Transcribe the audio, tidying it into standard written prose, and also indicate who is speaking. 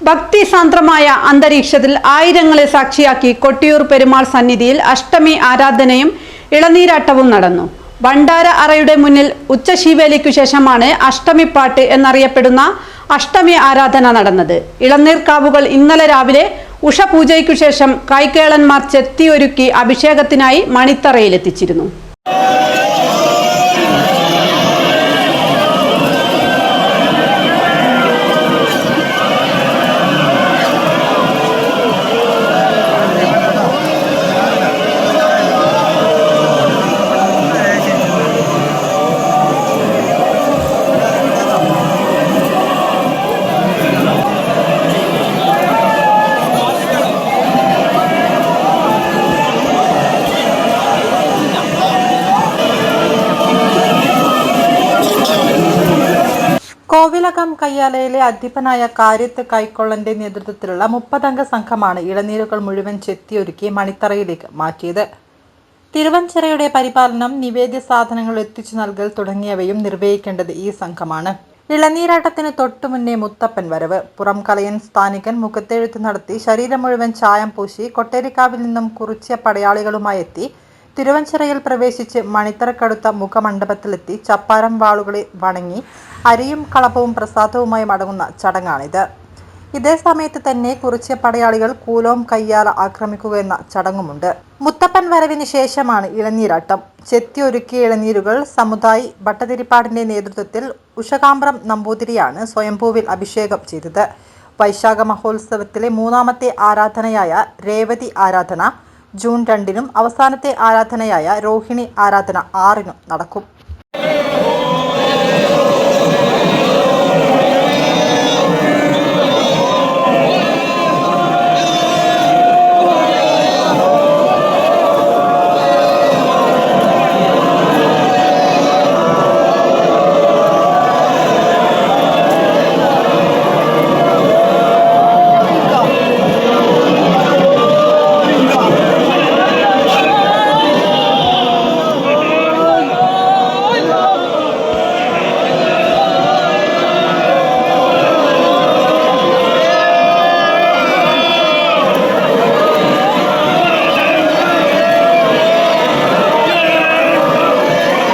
Speaker 1: ഭക്തിസാന്ദ്രമായ അന്തരീക്ഷത്തിൽ ആയിരങ്ങളെ സാക്ഷിയാക്കി കൊട്ടിയൂർ പെരുമാൾ സന്നിധിയിൽ അഷ്ടമി ആരാധനയും ഇളനീരാട്ടവും നടന്നു. ഭണ്ഡാര അറയുടെ മുന്നിൽ ഉച്ചശീവേലിക്കു ശേഷമാണ് അഷ്ടമിപ്പാട്ട് എന്നറിയപ്പെടുന്ന അഷ്ടമി ആരാധന നടന്നത്. ഇളനീർക്കാവുകൾ ഇന്നലെ രാവിലെ ഉഷപൂജയ്ക്കു ശേഷം കൈക്കേളന്മാർ ചെത്തിയൊരുക്കി അഭിഷേകത്തിനായി മണിത്തറയിലെത്തിച്ചിരുന്നു.
Speaker 2: കോവിലകം കയ്യാലയിലെ അധിപനായ കാര്യത്ത് കൈക്കൊള്ളന്റെ നേതൃത്വത്തിലുള്ള 30-അംഗ സംഘമാണ് ഇളനീരുകൾ മുഴുവൻ ചെത്തിയൊരുക്കി മണിത്തറയിലേക്ക് മാറ്റിയത്. തിരുവഞ്ചിറയുടെ പരിപാലനം, നിവേദ്യ സാധനങ്ങൾ എത്തിച്ചു നൽകൽ തുടങ്ങിയവയും നിർവഹിക്കേണ്ടത് ഈ സംഘമാണ്. ഇളനീരാട്ടത്തിന് തൊട്ടുമുന്നേ മുത്തപ്പൻ വരവ്. പുറം കലയൻ സ്ഥാനികൻ മുഖത്തെഴുത്ത് നടത്തി ശരീരം മുഴുവൻ ചായം പൂശി കൊട്ടേരിക്കാവിൽ നിന്നും കുറിച്യ പടയാളികളുമായി എത്തി തിരുവഞ്ചിറയിൽ പ്രവേശിച്ച് മണിത്തറക്കടുത്ത മുഖമണ്ഡപത്തിലെത്തി ചപ്പാരം വാളുകളെ വണങ്ങി അരിയും കളപ്പവും പ്രസാദവുമായി മടങ്ങുന്ന ചടങ്ങാണിത്. ഇതേ സമയത്ത് തന്നെ കുറിച്യ പടയാളികൾ കൂലോം കയ്യാല ആക്രമിക്കുക എന്ന ചടങ്ങുമുണ്ട്. മുത്തപ്പൻ വരവിന് ശേഷമാണ് ഇളനീരാട്ടം. ചെത്തിയൊരുക്കിയ ഇളനീരുകൾ സമുദായി ഭട്ടതിരിപ്പാടിന്റെ നേതൃത്വത്തിൽ ഉഷകാമ്പ്രം നമ്പൂതിരിയാണ് സ്വയംഭൂവിൽ അഭിഷേകം ചെയ്തത്. വൈശാഖ മഹോത്സവത്തിലെ 3-ാമത്തെ ആരാധനയായ രേവതി ആരാധന ജൂൺ 2-നും അവസാനത്തെ ആരാധനയായ രോഹിണി ആരാധന 6-നും നടക്കും.